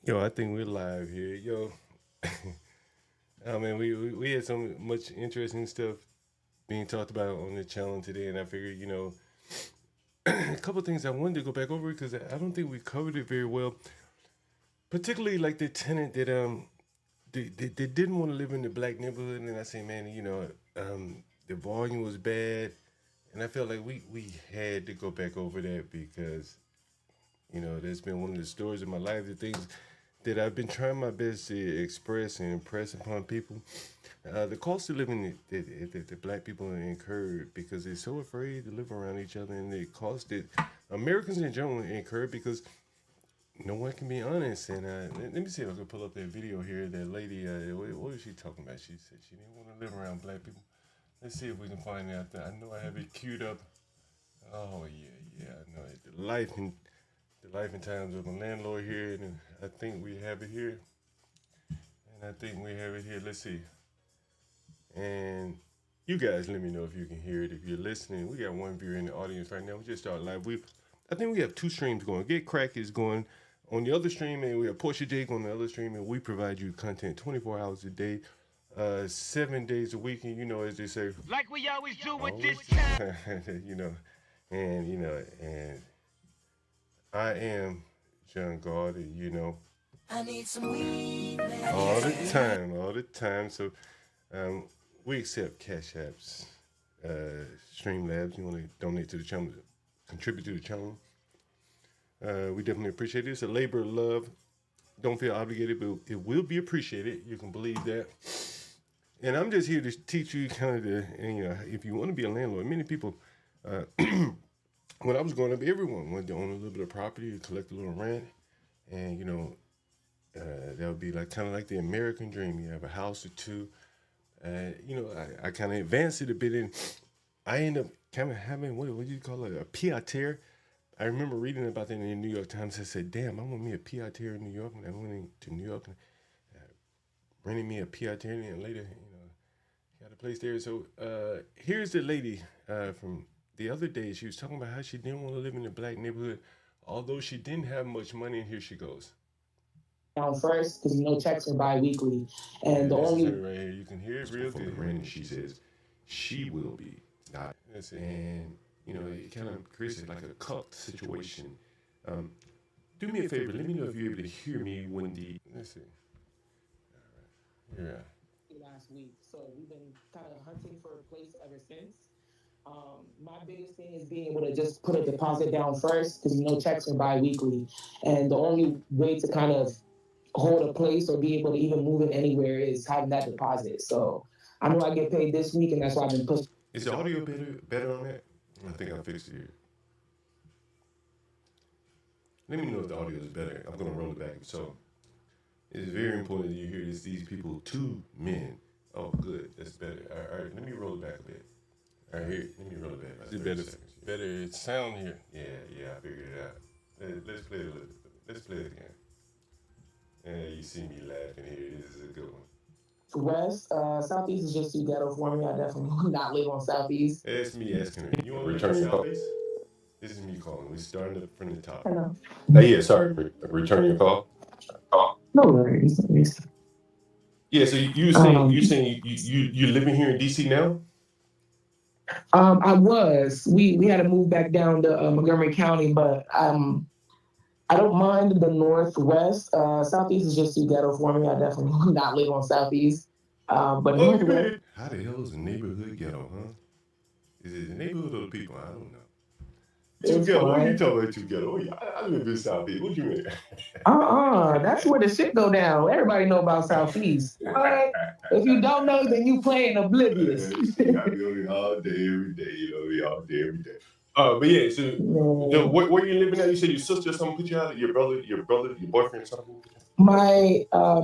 Yo, I think we're live here. Yo, I mean, we had so much interesting stuff being talked about on the channel today, and I figured, a couple of things I wanted to go back over because I don't think we covered it very well. Particularly like the tenant that they didn't want to live in the black neighborhood, and I say, man, the volume was bad, and I felt like we had to go back over that because that's been one of the stories of my life. The things that I've been trying my best to express and impress upon people. The cost of living that the black people incurred because they're so afraid to live around each other, and the cost that Americans in general incur because no one can be honest. And let me see if I can pull up that video here. That lady, what was she talking about? She said she didn't want to live around black people. Let's see if we can find out. I know I have it queued up. Oh yeah. I know it. The life and times of a landlord here, and I think we have it here. And I think we have it here. Let's see. And you guys, let me know if you can hear it. If you're listening, we got one viewer in the audience right now. We just started live. I think we have two streams going. Get Crack is going on the other stream, and we have Portia Jake on the other stream, and we provide you content 24 hours a day, 7 days a week. And as they say, Like we always do with always, this time. and I am John Gard, I need some weed, all the time. So we accept Cash Apps, Streamlabs. You want to donate to the channel, contribute to the channel. We definitely appreciate it. It's a labor of love. Don't feel obligated, but it will be appreciated. You can believe that. And I'm just here to teach you kind of if you want to be a landlord, many people, when I was growing up, everyone wanted to own a little bit of property to collect a little rent. And, that would be like kind of like the American dream. You have a house or two. I kind of advanced it a bit, and I end up kind of having what do you call it, a pied-à-terre. I remember reading about that in the New York Times. I said, "Damn, I want me a pied-à-terre in New York." And I went to New York and rented me a pied-à-terre, and later, got a place there. So here's the lady from the other day. She was talking about how she didn't want to live in a black neighborhood, although she didn't have much money. And here she goes. Down first because checks are bi-weekly, and the This is only her right here. You can hear it real good. And she says she will be not. That's it. And it kind of creates like a cult situation. Do me a favor. Let me know if you're able to hear me when the. Let's see. All right. Yeah. last week, so we've been kind of hunting for a place ever since. My biggest thing is being able to just put a deposit down first because checks are bi-weekly, and the only way to kind of hold a place or be able to even move it anywhere is having that deposit. So I know I get paid this week, and that's why I've been pushing. Is the audio better on that? I think I fixed it here. Let me know if the audio is better. I'm gonna roll it back. So it's very important that you hear this. These people, two men. Oh, good. That's better. All right. Let me roll it back a bit. All right, here. Let me roll it back. Is it better? Better sound here. Yeah. I figured it out. Let's play it. Let's play it again. And you see me laughing here. This is a good one. West, Southeast is just too ghetto for me. I definitely would not live on Southeast. That's me asking her. You want to return your Southeast? This is me calling. We're starting up from the top. Hello. Yeah, sorry. Return your call. No worries. Yeah, so you saying you living here in DC now? I was. We had to move back down to Montgomery County, but I don't mind the Northwest. Southeast is just too ghetto for me. I definitely would not live on Southeast. But Northwest. How the hell is a neighborhood ghetto, huh? Is it the neighborhood or the people? I don't know. Too ghetto. What are you talking about? Too ghetto? Oh, yeah, I live in Southeast. What you mean? That's where the shit go down. Everybody know about Southeast. Right? If you don't know, then you playing oblivious. I be on it all day, every day. All day, every day. But yeah, so where you living now? You said your sister or something put you out? Your brother, your boyfriend, something?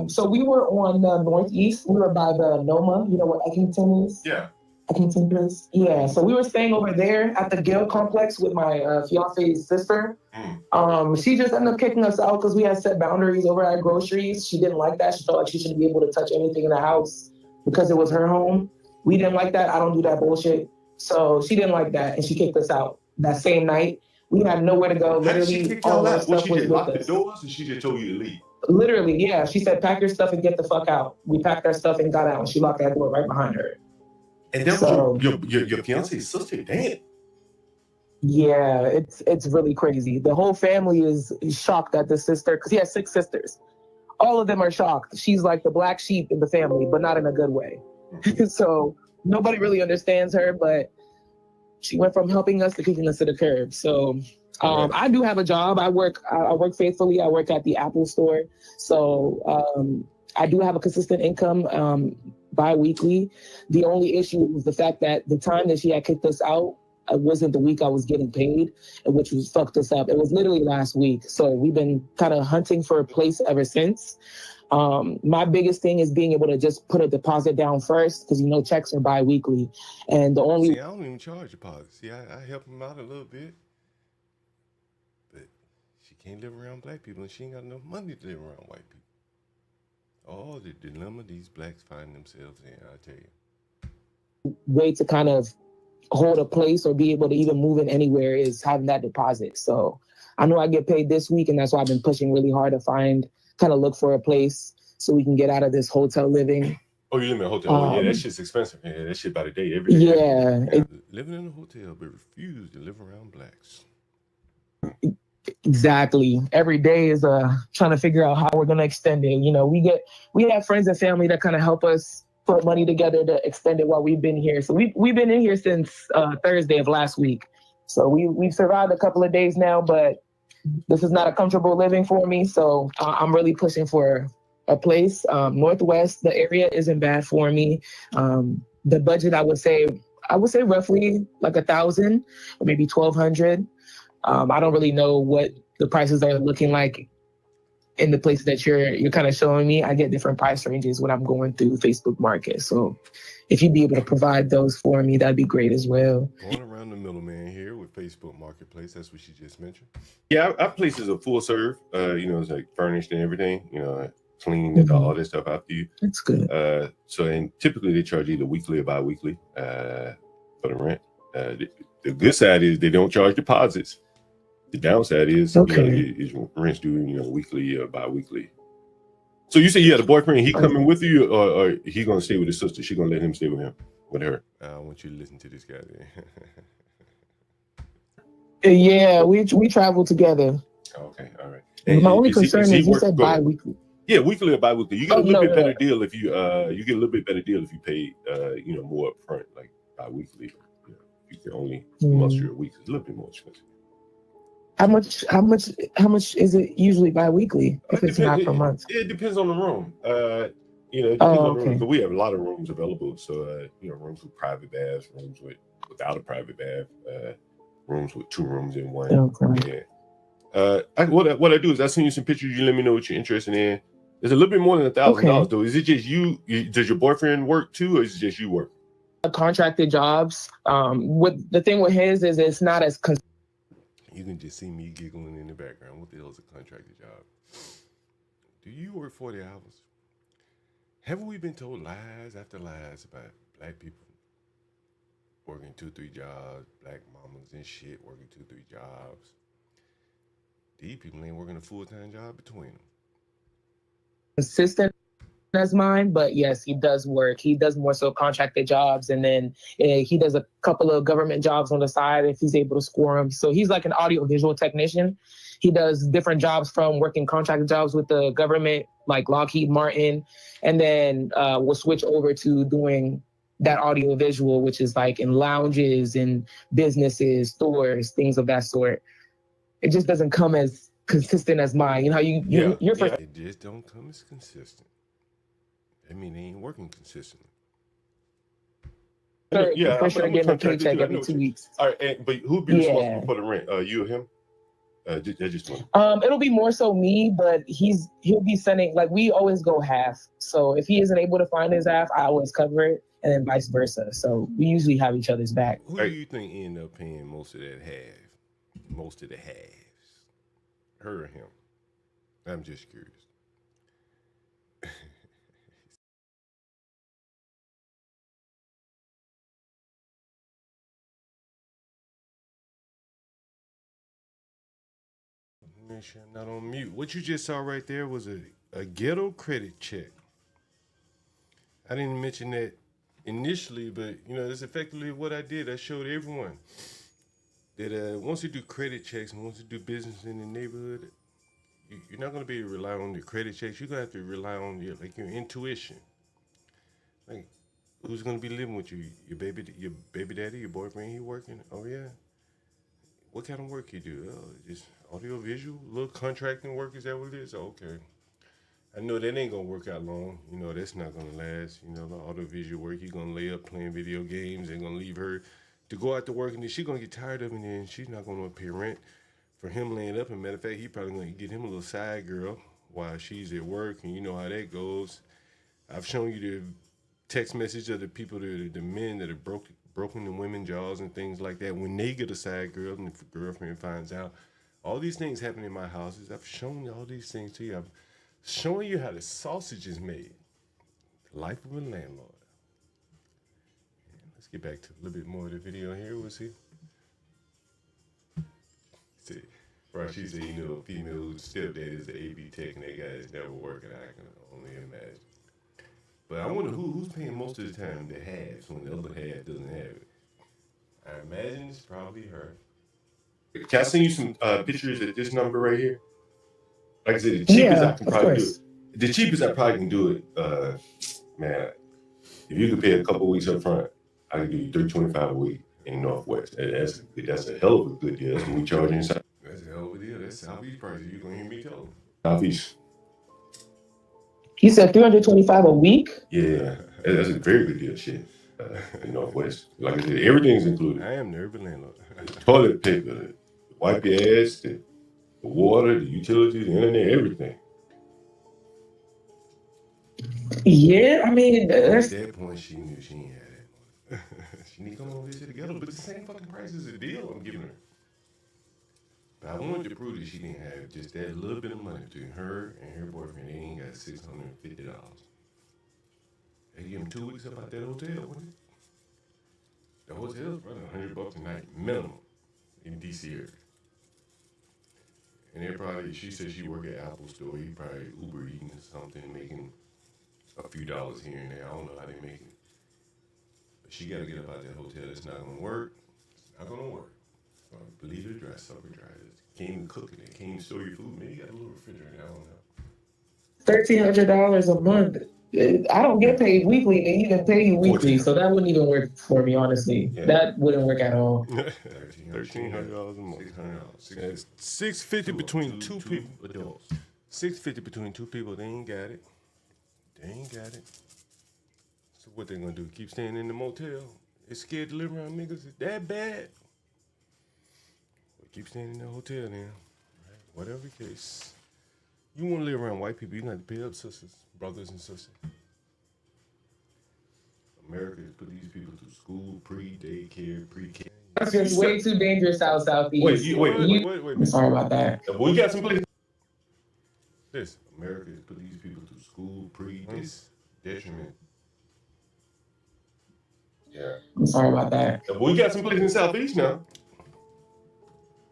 So we were on the Northeast. We were by the NOMA. You know what Eckington is? Yeah. Eckington Place? Yeah. So we were staying over there at the Gale complex with my fiance's sister. She just ended up kicking us out because we had set boundaries over at groceries. She didn't like that. She felt like she shouldn't be able to touch anything in the house because it was her home. We didn't like that. I don't do that bullshit. So she didn't like that, and she kicked us out that same night. We had nowhere to go. Literally, all that stuff she was just with locked us. the doors, and she just told you to leave. Literally, yeah. She said, "Pack your stuff and get the fuck out." We packed our stuff and got out, and she locked that door right behind her. And that was your fiance's sister. Damn. Yeah, it's really crazy. The whole family is shocked at the sister because he has 6 sisters. All of them are shocked. She's like the black sheep in the family, but not in a good way. So nobody really understands her, but she went from helping us to kicking us to the curb. So I do have a job. I work faithfully. I work at the Apple store. So I do have a consistent income bi-weekly. The only issue was the fact that the time that she had kicked us out, it wasn't the week I was getting paid, which was fucked us up. It was literally last week. So we've been kind of hunting for a place ever since. My biggest thing is being able to just put a deposit down first because, checks are bi-weekly. And the only... See, I don't even charge deposits. See, I help them out a little bit. But she can't live around black people and she ain't got enough money to live around white people. Oh, the dilemma these blacks find themselves in, I tell you. Way to kind of hold a place or be able to even move in anywhere is having that deposit. So I know I get paid this week, and that's why I've been pushing really hard to look for a place so we can get out of this hotel living. Oh, you live in a hotel? Yeah, that shit's expensive. Yeah, that shit by the day, every day. Yeah. Living in a hotel, but refuse to live around blacks. Exactly. Every day is trying to figure out how we're going to extend it. We have friends and family that kind of help us put money together to extend it while we've been here. So we've been in here since Thursday of last week. So we've survived a couple of days now, but this is not a comfortable living for me. So I'm really pushing for a place. Northwest, the area isn't bad for me. The budget, I would say roughly like 1,000 or maybe 1,200. I don't really know what the prices are looking like in the places that you're kind of showing me. I get different price ranges when I'm going through Facebook Market. So if you'd be able to provide those for me, that'd be great as well. Going around the middleman here with Facebook Marketplace, that's what she just mentioned. Yeah, our place is a full serve. It's like furnished and everything. Clean and all this stuff after you. That's good. And typically they charge either weekly or bi-weekly for the rent. The good side is they don't charge deposits. The downside is, is rent's due, weekly or bi-weekly. So you say you had a boyfriend, he coming with you, or he gonna stay with his sister? She gonna let him stay with her? I want you to listen to this guy. Yeah, we travel together. Okay, all right. And my only concern is you said bi-weekly. Yeah, weekly or bi-weekly. You get a little bit better deal if you pay more upfront, like bi-weekly. You can only muster a week. It's a little bit more expensive. How much is it usually bi-weekly if it's not per month? It depends on the room. It depends on the room. Because we have a lot of rooms available. So rooms with private baths, rooms without a private bath, rooms with 2 rooms in one. Okay. Yeah. What I do is I send you some pictures. You let me know what you're interested in. There's a little bit more than $1,000 though. Is it just you? Does your boyfriend work too, or is it just you work? Contracted jobs. With the thing with his is it's not as. You can just see me giggling in the background. What the hell is a contracted job? Do you work 40 hours? Haven't we been told lies after lies about black people working 2-3 jobs, black mamas and shit working 2-3 jobs? These people ain't working a full-time job between them. Consistent as mine, but yes, he does work. He does more so contracted jobs, and then he does a couple of government jobs on the side if he's able to score them. So he's like an audio-visual technician. He does different jobs, from working contracted jobs with the government, like Lockheed Martin, and then we'll switch over to doing that audio-visual, which is like in lounges and businesses, stores, things of that sort. It just doesn't come as consistent as mine. You know how you're first. It just don't come as consistent. I mean, they ain't working consistently. For sure, getting a paycheck every 2 weeks. All right, but who'd be responsible for the rent? You or him? Just it'll be more so me, but he'll be sending, like, we always go half. So if he isn't able to find his half, I always cover it, and then vice versa. So we usually have each other's back. Who do you think end up paying most of that half? Most of the halves? Her or him? I'm just curious. Make sure I'm not on mute. What you just saw right there was a a ghetto credit check. I didn't mention that initially, but that's effectively what I did. I showed everyone that once you do credit checks and once you do business in the neighborhood, you're not going to be able to rely on the credit checks. You're going to have to rely on your intuition. Like, who's going to be living with you? Your baby daddy, your boyfriend. He working? Oh yeah. What kind of work he do? Oh, just audio visual, little contracting work. Is that what it is? Oh, okay. I know that ain't gonna work out long. That's not gonna last. The audio visual work. He's gonna lay up playing video games and gonna leave her to go out to work, and then she's gonna get tired of it, and then she's not gonna pay rent for him laying up. And matter of fact, he probably gonna get him a little side girl while she's at work, and you know how that goes. I've shown you the text message of the people, the men that have broken the women's jaws and things like that. When they get a side girl and the girlfriend finds out, all these things happen in my houses. I've shown you all these things to you. I'm showing you how the sausage is made. The life of a landlord. Let's get back to a little bit more of the video here. We'll see. See, right? She said, female whose stepdad is the AB tech and that guy is never working. I can only imagine. But I wonder who's paying most of the time the halves when the other half doesn't have it. I imagine it's probably her. Can I send you some pictures at this number right here? Like I said, the cheapest I can probably do it. The cheapest I probably can do it, man, if you could pay a couple weeks up front, I can do you $325 a week in Northwest. That's a hell of a good deal. That's what we charge inside. That's a hell of a deal. That's Southeast prices. You're going to hear me tell them. Southeast. You said $325 a week? Yeah, that's a very good deal, shit. In Northwest. Like I said, everything's included. I am the urban landlord. Toilet paper, wipe your ass, the water, the utilities, the internet, everything. Yeah, I mean, at that point, she knew she ain't had it. She need to come over here together, but the same fucking price as the deal I'm giving her. But I wanted to prove that she didn't have just that little bit of money between her and her boyfriend. They ain't got $650. They give him 2 weeks up at that hotel, wasn't it? The hotel's running $100 a night minimum in DC area. And they're probably, she said she worked at Apple Store. He probably Uber eating or something, making a few dollars here and there. I don't know how they make it. But she got to get up out that hotel. It's not going to work. It's not going to work. Believe it or dry, sucker dry. Can't even cook it. Can't even store your food. Maybe you got a little refrigerator. I don't know. $1,300 a month. I don't get paid weekly. They even pay you weekly, so that wouldn't even work for me, honestly. Yeah. That wouldn't work at all. $1,300 a month. $600. $650 between two people. Adults. $650 between two people. They ain't got it. They ain't got it. So what they gonna do? Keep staying in the motel? They scared to live around niggas? Is that bad? Well, keep staying in the hotel then. Right? Whatever the case. You want to live around white people, you have to pay up sisters, brothers and sisters. America has put these people through school, pre-daycare, pre-K. That's just way too dangerous out Southeast. Wait. I'm sorry about that. Well, we got some places. This America has put these people through school, this detriment. Yeah. I'm sorry about that. Well, we got some places in Southeast now.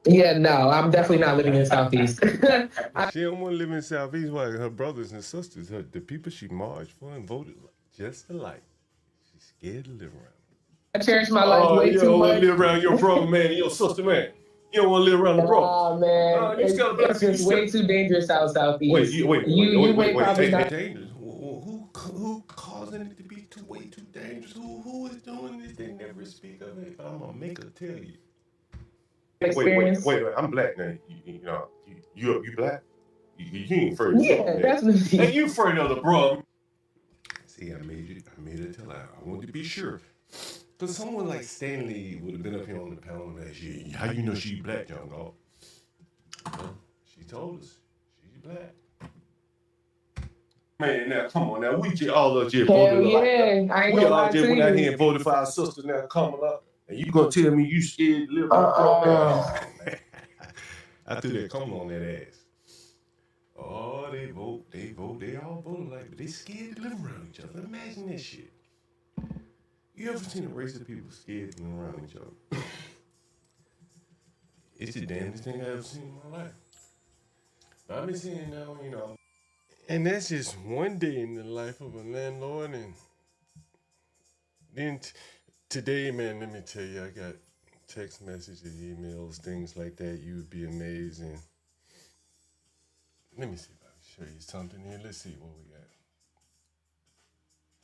Yeah, no, I'm definitely not living in Southeast. She don't want to live in Southeast. Why? Her brothers and sisters, the people she marched for and voted just alike. She's scared to live around. I cherish my life way too much. You don't want to live around your brother, man, and your sister, man. You don't want to live around the brother. Oh, man. It's just way too dangerous out Southeast. Wait. Dangerous. Who causing it to be way too dangerous? Who is doing this? They never speak of it. But I'm going to make her tell you. Wait, I'm black now. You black? You ain't afraid of the Yeah, definitely. And you afraid of the bro. See, I made her tell her. I wanted to be sure. Because someone like Stanley would have been up here on the panel and asked, how you know she black, John Galt? Well, she told us she's black. Man, now, come on. Now, we all up here voted like that. We all just went out here and voted for our sister now, Kamala. And you gonna tell me you scared to live man. I threw that Kamala on that ass. Oh, they vote, they all vote like, but they scared to live around each other. Imagine that shit. You ever seen a race of people scared to live around each other? It's the damnedest thing I've ever seen in my life. But I've been seeing now, And that's just one day in the life of a landlord. And then today, man, let me tell you, I got text messages, emails, things like that. You would be amazed. And let me see if I can show you something here. Let's see what we got.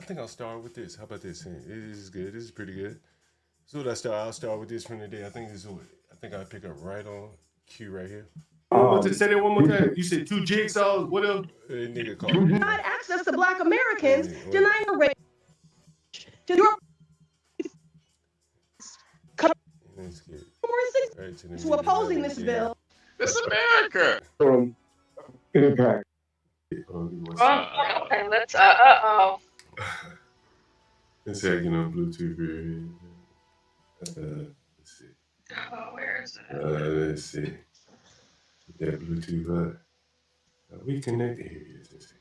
I think I'll start with this. How about this? This is good. This is pretty good. So what I'll start with this from today. I think this is what I think I'll pick up right on cue right here. Say that one more time. You said two jigsaws. What else? Nigga called me. Not access to Black Americans, denying a right to your Let's get right to opposing this bill. This is America. Impact. Okay, let's Let's say I get on Bluetooth here. Let's see. Oh, where is it? Let's see. That Bluetooth. We connected here. Let's see.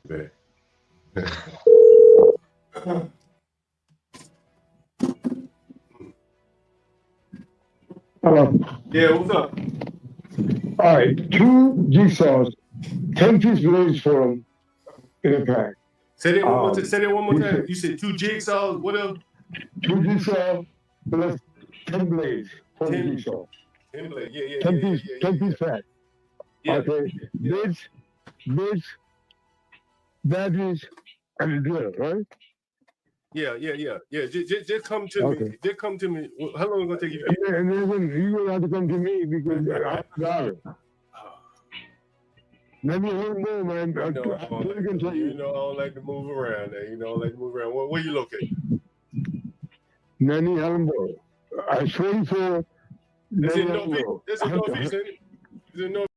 Back. Hello. Yeah, what's up? All right, 2 jigsaws, 10-piece blades for them in a pack. Say that one more time. You said 2 jigsaws. What else? 2 jigsaws plus 10 blades for the 10 jigsaw. 10 blades. Yeah. 10-piece pack. Yeah. Okay, bits, batteries, and a drill, right? Yeah. Just come to me. Just come to me. How long is it gonna take you? And then you're gonna have to come to me because I got it. Let me hear more, man. You know I don't like to move around. Where you located? Nanny Ellenboro. I swear for That's Nanny in Northeast. Ellenboro. That's in Northeast, ain't it? It's in North.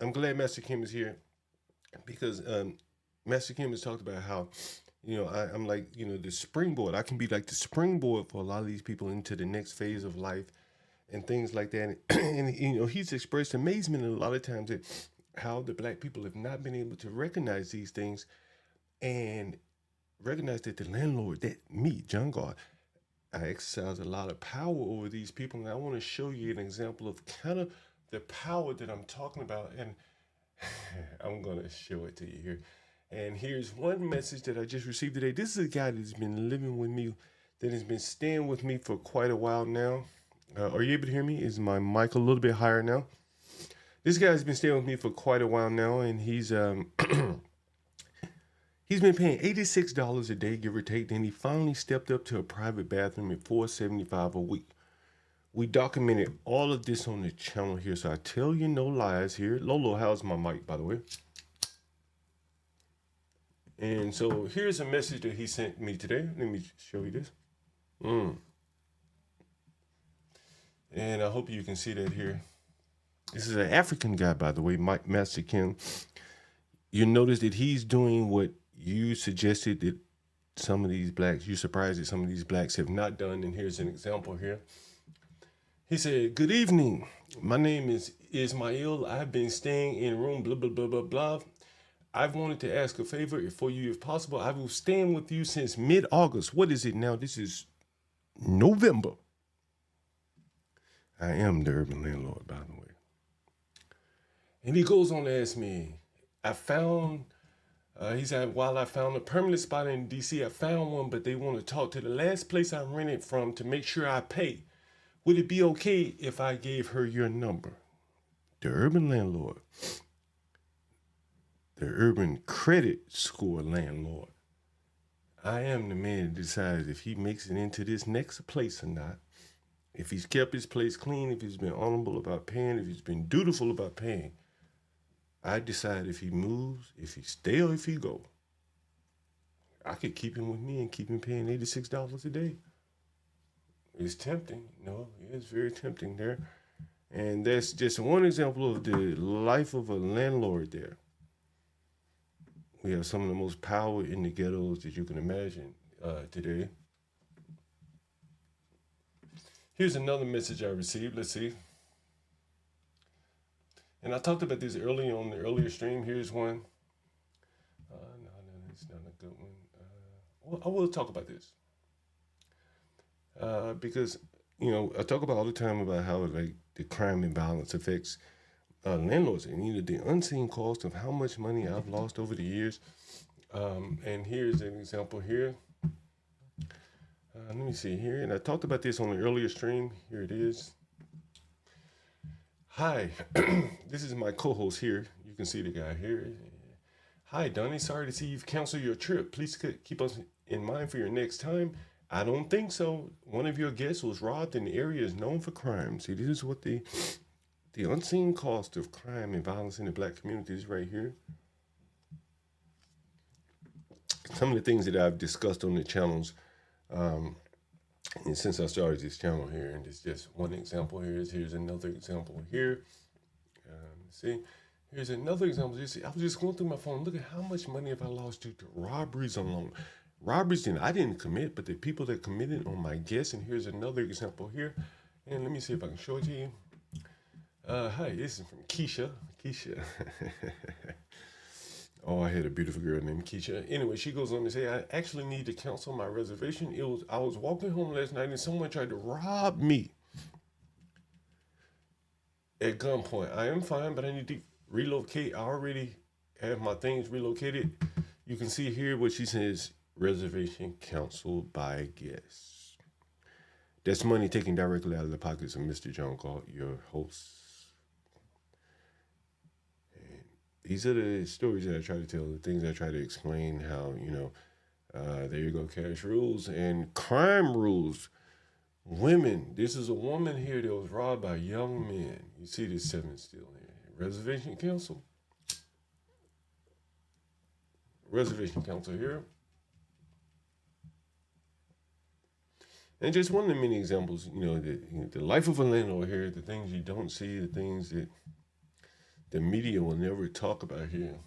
I'm glad Master Kim is here because Master Kim has talked about how, I'm like, the springboard. I can be like the springboard for a lot of these people into the next phase of life and things like that. And he's expressed amazement a lot of times at how the black people have not been able to recognize these things and recognize that the landlord, that me, John God, I exercise a lot of power over these people. And I want to show you an example of kind of the power that I'm talking about. And I'm going to show it to you here. And here's one message that I just received today. This is a guy that's been living with me, that has been staying with me for quite a while now. Are you able to hear me? Is my mic a little bit higher now? This guy's been staying with me for quite a while now, and he's he's been paying $86 a day, give or take. Then he finally stepped up to a private bathroom at $475 a week. We documented all of this on the channel here, so I tell you no lies here. Lolo, how's my mic, by the way? And so here's a message that he sent me today. Let me show you this. And I hope you can see that here. This is an African guy, by the way, Master Kim. You notice that he's doing what you suggested that some of these blacks, you're surprised that some of these blacks have not done. And here's an example here. He said, "Good evening. My name is Ismail. I've been staying in room blah, blah, blah, blah, blah. I've wanted to ask a favor for you if possible. I will stand with you since mid-August. What is it now? This is November. I am the urban landlord, by the way. And he goes on to ask me, he said, while I found a permanent spot in DC, I found one, but they want to talk to the last place I rented from to make sure I pay. Would it be okay if I gave her your number? The urban landlord. The urban credit score landlord. I am the man that decides if he makes it into this next place or not. If he's kept his place clean, if he's been honorable about paying, if he's been dutiful about paying. I decide if he moves, if he stay or if he go. I could keep him with me and keep him paying $86 a day. It's tempting, it's very tempting there. And that's just one example of the life of a landlord there. We have some of the most power in the ghettos that you can imagine today. Here's another message I received. Let's see. And I talked about this earlier on the earlier stream. Here's one. No, it's not a good one. I will talk about this. Because, I talk about all the time about how like the crime and violence affects landlords and the unseen cost of how much money I've lost over the years. And here's an example here. Let me see here. And I talked about this on the earlier stream. Here it is. Hi, this is my co-host here. You can see the guy here. Hi, Donnie. Sorry to see you've canceled your trip. Please keep us in mind for your next time. I don't think so. One of your guests was robbed and the area is known for crime. See, this is what the unseen cost of crime and violence in the black community is right here. Some of the things that I've discussed on the channels and since I started this channel here, and it's just one example here. Here's another example here. See, here's another example. I was just going through my phone. Look at how much money have I lost due to robberies alone. Robberies that I didn't commit, but the people that committed on my guests. And here's another example here. And let me see if I can show it to you. Hi, this is from Keisha. Oh, I had a beautiful girl named Keisha. Anyway, she goes on to say, I actually need to cancel my reservation. I was walking home last night and someone tried to rob me at gunpoint. I am fine, but I need to relocate. I already have my things relocated. You can see here what she says, reservation canceled by guests. That's money taken directly out of the pockets of Mr. John Galt, your host. These are the stories that I try to tell, the things I try to explain how, there you go, cash rules and crime rules. Women, this is a woman here that was robbed by young men. You see this 7 still here. Reservation council here. And just one of the many examples, the life of a landlord here, the things you don't see, the things that the media will never talk about here.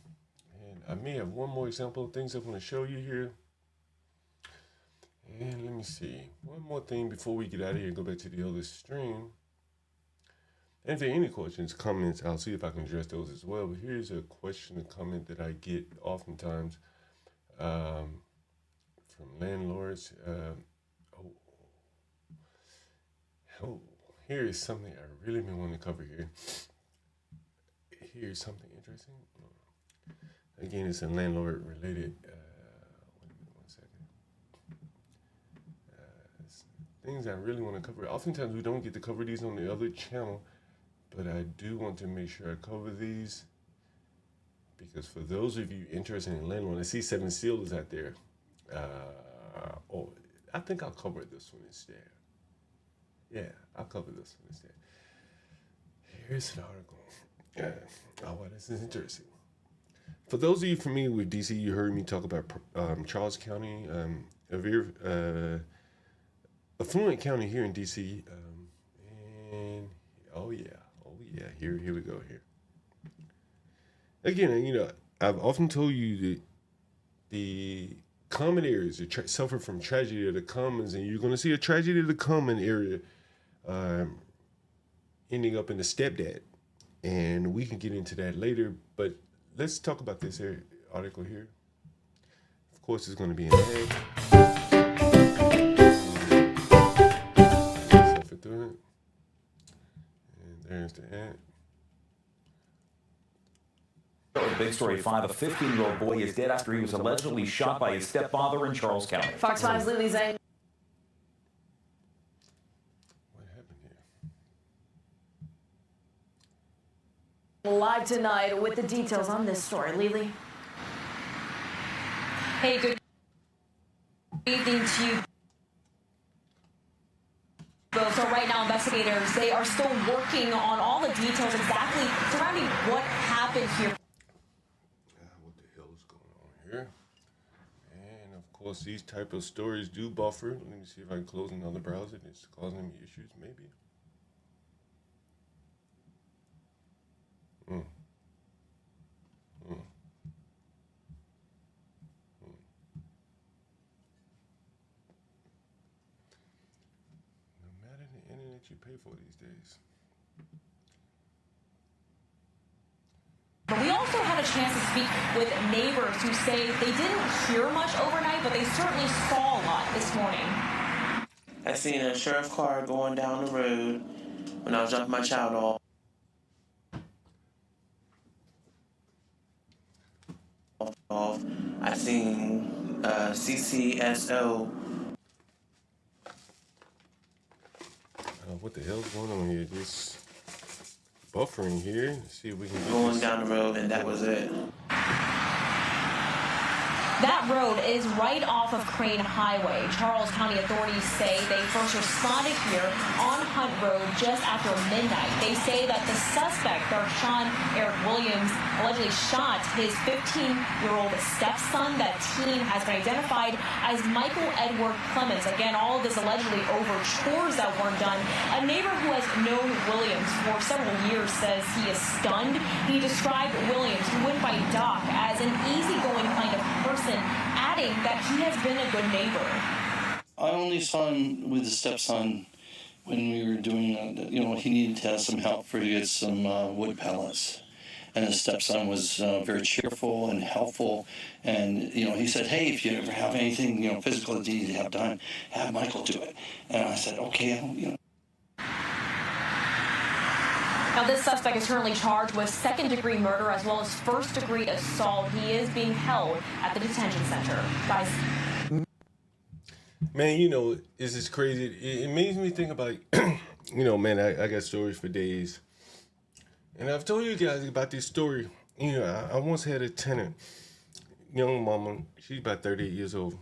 And I may have one more example of things I want to show you here. And let me see. One more thing before we get out of here and go back to the other stream. And if there are any questions, comments, I'll see if I can address those as well. But here's a question, a comment that I get oftentimes from landlords. Here is something I really been wanting to cover here. Here's something interesting. Again, it's a landlord related. One second. Things I really want to cover. Oftentimes we don't get to cover these on the other channel, but I do want to make sure I cover these because for those of you interested in landlord, I see 7 Seals out there. I think I'll cover this one instead. Yeah, I'll cover this one instead. Here's an article. This is interesting. For those of you familiar with DC, you heard me talk about Charles County, a very affluent county here in DC. And here we go here. Again, I've often told you that the common areas that suffer from tragedy of the commons, and you're going to see a tragedy of the common area ending up in the stepdad. And we can get into that later, but let's talk about this here. article here. Of course, it's going to be an ad. Suffer through it. And there's the ad. Big Story 5, a 15-year-old boy is dead after he was allegedly shot by his stepfather in Charles County. Fox 5's Lily Zane. What happened here? Live tonight with the details on this story. Lily. Hey, good evening to you. So right now, investigators, they are still working on all the details exactly surrounding what happened here. What the hell is going on here? And of course, these type of stories do buffer. Let me see if I can close another browser. It's causing me issues, maybe. No matter the internet you pay for these days. But we also had a chance to speak with neighbors who say they didn't hear much overnight, but they certainly saw a lot this morning. I seen a sheriff car going down the road when I was dropping my child off. I seen CCSO. What the hell's going on here? This buffering here. Let's see if we can get Going this. down the road, and that was it. That road is right off of Crane Highway. Charles County authorities say they first responded here on Hunt Road just after midnight. They say that the suspect, Darshawn Eric Williams, allegedly shot his 15-year-old stepson. That teen has been identified as Michael Edward Clemens. Again, all of this allegedly over chores that weren't done. A neighbor who has known Williams for several years says he is stunned. He described Williams, who went by Doc, as an easygoing kind of person, adding that he has been a good neighbor. I only saw him with his stepson when we were doing, he needed to have some help to get some wood pellets. And his stepson was very cheerful and helpful. And, he said, hey, if you ever have anything, physical that you need to have done, have Michael do it. And I said, okay, Now, this suspect is currently charged with second-degree murder as well as first-degree assault. He is being held at the detention center. Guys. Man, this is crazy. It makes me think about, man, I got stories for days. And I've told you guys about this story. I once had a tenant, young mama. She's about 38 years old.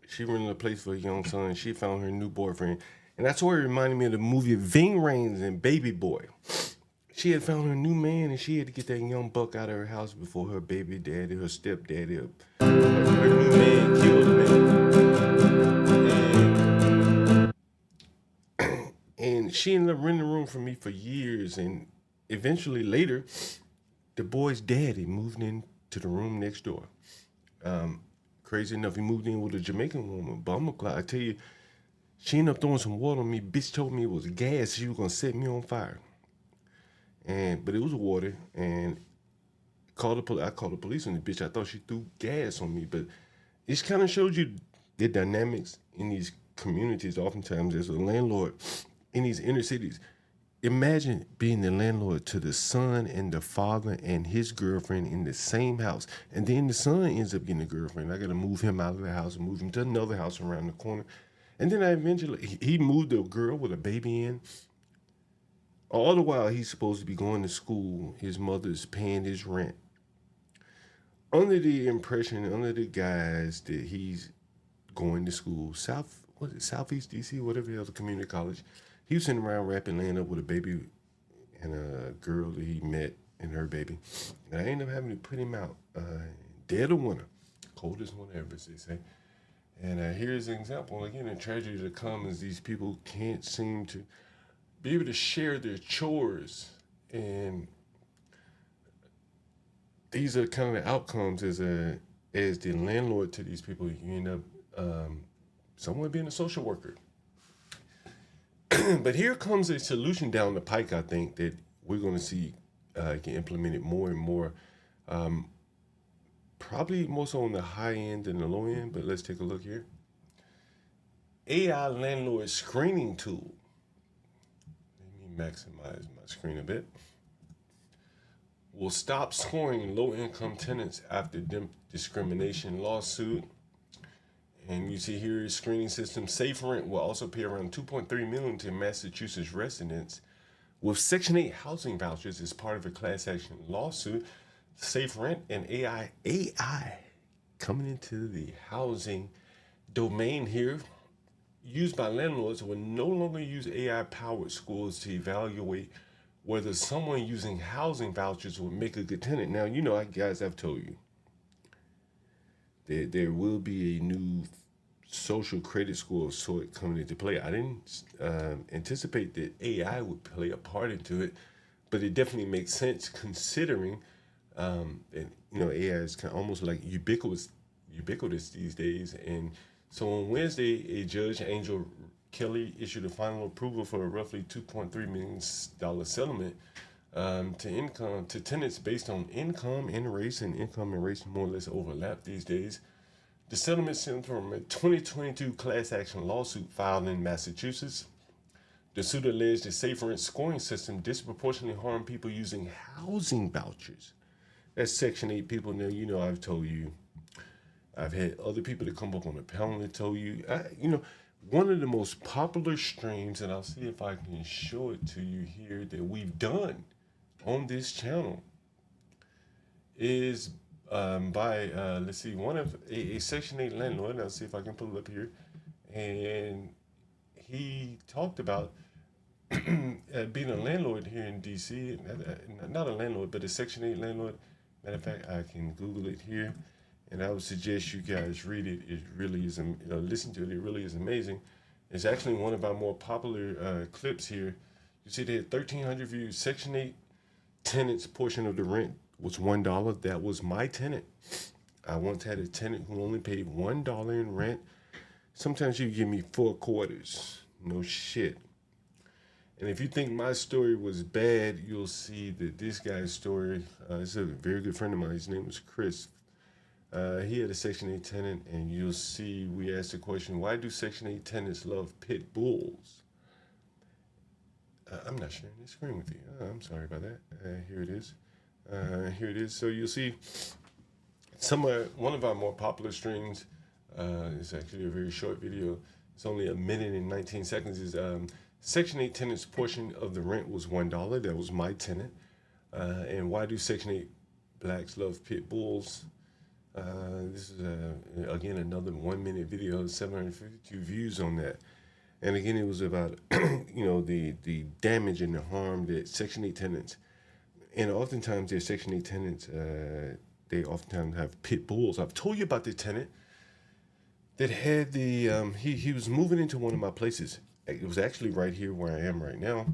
She rented a place for a young son. She found her new boyfriend. And that's where it reminded me of the movie Ving Rhames and Baby Boy. She had found her new man, and she had to get that young buck out of her house before her baby daddy, her stepdaddy, her new man killed the man. And she ended up renting a room for me for years. And eventually later, the boy's daddy moved into the room next door. Crazy enough, he moved in with a Jamaican woman, bummer clock. I tell you, she ended up throwing some water on me. Bitch told me it was gas. She was going to set me on fire. But it was water, and I called the police on the bitch. I thought she threw gas on me, but it kind of shows you the dynamics in these communities. Oftentimes, as a landlord in these inner cities, imagine being the landlord to the son and the father and his girlfriend in the same house, and then the son ends up getting a girlfriend. I got to move him out of the house and move him to another house around the corner, and then he moved a girl with a baby in. All the while, he's supposed to be going to school. His mother's paying his rent. Under the impression, under the guise that he's going to school, Southeast DC, whatever the other community college, he was sitting around rapping, laying up with a baby and a girl that he met and her baby. And I ended up having to put him out, dead of winter, coldest winter ever, as they say. And here's an example. Again, the tragedy that comes is these people can't seem to be able to share their chores, and these are kind of the outcomes as the landlord to these people. You end up someone being a social worker. But here comes a solution down the pike, I think, that we're going to see get implemented more and more. probably more so on the high end than the low end, but let's take a look here. AI landlord screening tool. Let me maximize my screen a bit. Will stop scoring low-income tenants after discrimination lawsuit. And you see here, screening system SafeRent will also pay around $2.3 million to Massachusetts residents with Section 8 housing vouchers as part of a class action lawsuit. SafeRent and AI coming into the housing domain here, used by landlords, will no longer use AI-powered scores to evaluate whether someone using housing vouchers would make a good tenant. Now, you know, guys, I've told you, there will be a new social credit score of sort coming into play. I didn't anticipate that AI would play a part into it, but it definitely makes sense considering and, you know, AI is kind of almost like ubiquitous these days. And so on Wednesday, a judge, Angel Kelly, issued a final approval for a roughly $2.3 million settlement to tenants based on income and race, and income and race more or less overlap these days. The settlement stems from a 2022 class action lawsuit filed in Massachusetts. The suit alleged the SafeRent scoring system disproportionately harmed people using housing vouchers. That's Section 8 people. Now, you know, I've told you, I've had other people that come up on the panel and tell you, you know, one of the most popular streams, and I'll see if I can show it to you here, that we've done on this channel is by, let's see, one of a Section 8 landlord. I'll see if I can pull it up here. And he talked about being a landlord here in D.C., not a landlord, but a Section 8 landlord. Matter of fact, I can Google it here, and I would suggest you guys read it. It really is, listen to it. It really is amazing. It's actually one of our more popular clips here. You see they had 1,300 views. Section 8 tenants portion of the rent was $1. That was my tenant. I once had a tenant who only paid $1 in rent. Sometimes you give me 4 quarters. No shit. And if you think my story was bad, you'll see that this guy's story, is a very good friend of mine. His name was Chris. He had a Section 8 tenant, and you'll see we asked the question, why do Section 8 tenants love pit bulls? I'm not sharing this screen with you. I'm sorry about that. Here it is. Here it is. So you'll see one of our more popular streams is actually a very short video. It's only 1 minute and 19 seconds. Is Section 8 tenants portion of the rent was $1. That was my tenant. And why do Section 8 blacks love pit bulls? This is, again, another 1 minute video, 752 views on that. And again, it was about, you know, the damage and the harm that Section 8 tenants, and oftentimes their Section 8 tenants, they oftentimes have pit bulls. I've told you about the tenant that had the, he was moving into one of my places. It was actually right here where I am right now.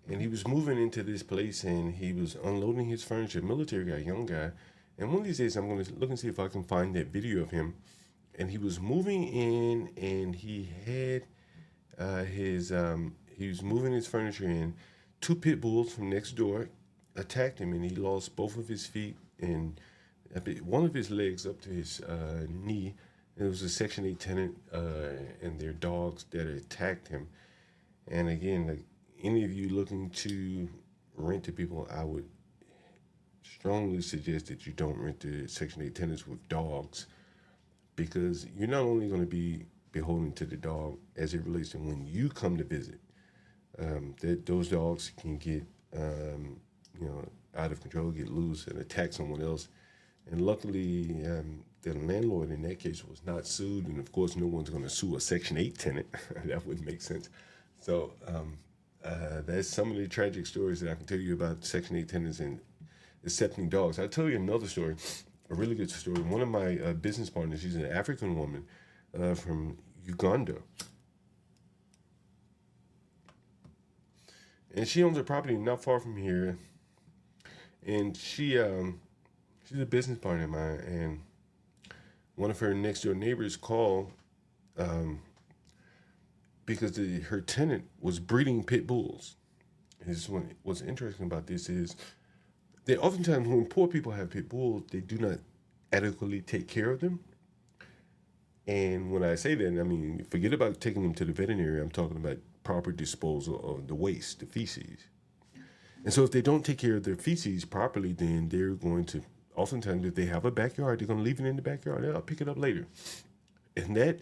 And he was moving into this place and he was unloading his furniture, military guy, young guy. And one of these days I'm going to look and see if I can find that video of him. And he was moving in and he had he was moving his furniture in. 2 pit bulls from next door attacked him and he lost both of his feet and one of his legs up to his knee. It was a Section 8 tenant and their dogs that attacked him. And again, like any of you looking to rent to people, I would strongly suggest that you don't rent to Section 8 tenants with dogs, because you're not only going to be beholden to the dog as it relates to when you come to visit. That those dogs can get, you know, out of control, get loose and attack someone else. And luckily, the landlord in that case was not sued. And of course, no one's going to sue a Section 8 tenant. That wouldn't make sense. So that's some of the tragic stories that I can tell you about Section 8 tenants and accepting dogs. I'll tell you another story, a really good story. One of my business partners, she's an African woman from Uganda. And she owns a property not far from here. And she's a business partner of mine. And one of her next door neighbors called because her tenant was breeding pit bulls. And what's interesting about this is that oftentimes when poor people have pit bulls, they do not adequately take care of them. And when I say that, I mean, forget about taking them to the veterinary. I'm talking about proper disposal of the waste, the feces. And so if they don't take care of their feces properly, then they're going to, oftentimes if they have a backyard, they're going to leave it in the backyard. I'll pick it up later. And that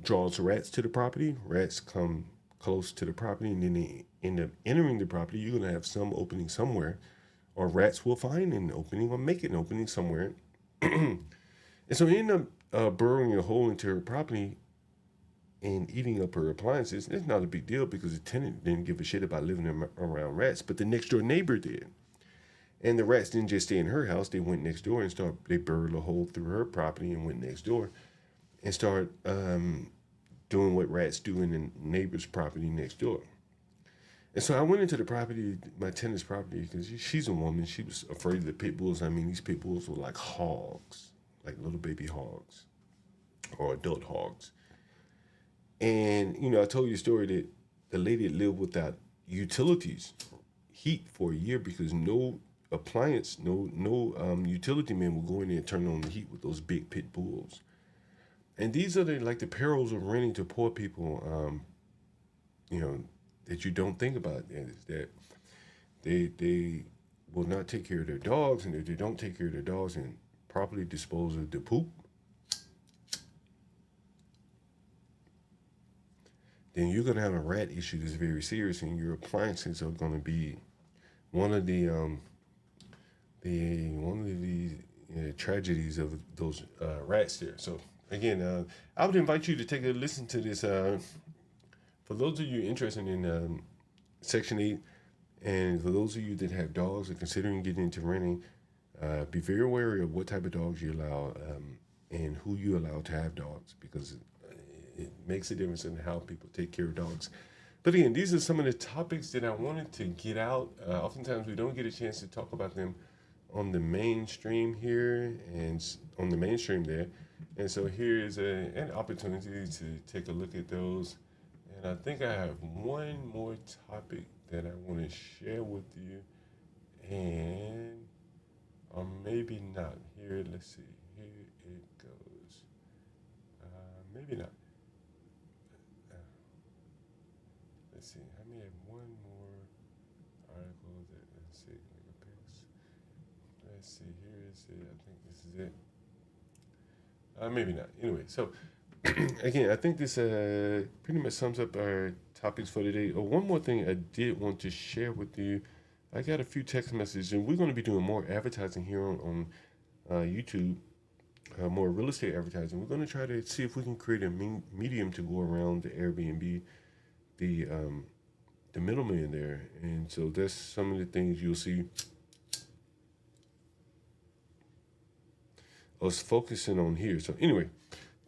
draws rats to the property. Rats come close to the property, and then they end up entering the property. You're going to have some opening somewhere, or rats will find an opening or make an opening somewhere. And so you end up burrowing a hole into her property and eating up her appliances. It's not a big deal because the tenant didn't give a shit about living around rats, but the next door neighbor did. And the rats didn't just stay in her house. They went next door and they burrowed a hole through her property and went next door and started doing what rats do in the neighbor's property next door. And so I went into the property, my tenant's property, because she's a woman. She was afraid of the pit bulls. I mean, these pit bulls were like hogs, like little baby hogs or adult hogs. And, you know, I told you a story that the lady had lived without utilities, heat for a year because no appliance, no utility man will go in there and turn on the heat with those big pit bulls. And these are the perils of renting to poor people, you know, that you don't think about. Is that they will not take care of their dogs, and if they don't take care of their dogs and properly dispose of the poop, then you're going to have a rat issue that's very serious, and your appliances are going to be one of the tragedies of those rats there. So again, I would invite you to take a listen to this. For those of you interested in Section 8, and for those of you that have dogs or considering getting into renting, be very wary of what type of dogs you allow and who you allow to have dogs, because it makes a difference in how people take care of dogs. But again, these are some of the topics that I wanted to get out. Oftentimes we don't get a chance to talk about them on the mainstream here and on the mainstream there. And so here is an opportunity to take a look at those. And I think I have one more topic that I want to share with you. And, or maybe not. Here, let's see. Here it goes. Maybe not. Let's see. I may have one more article that, let's see. Let's see. Here is it. I think this is it. Maybe not. Anyway, so again, I think this pretty much sums up our topics for today. Oh, one more thing I did want to share with you. I got a few text messages, and we're going to be doing more advertising here on YouTube, more real estate advertising. We're going to try to see if we can create a medium to go around the Airbnb, the middleman there. And so that's some of the things you'll see us focusing on here. So anyway,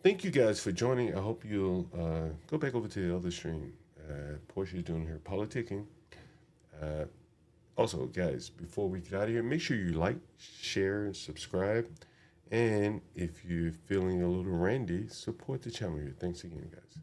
thank you guys for joining. I hope you'll go back over to the other stream. Portia's doing her politicking. Also, guys, before we get out of here, make sure you like, share, and subscribe. And if you're feeling a little randy, support the channel here. Thanks again, guys.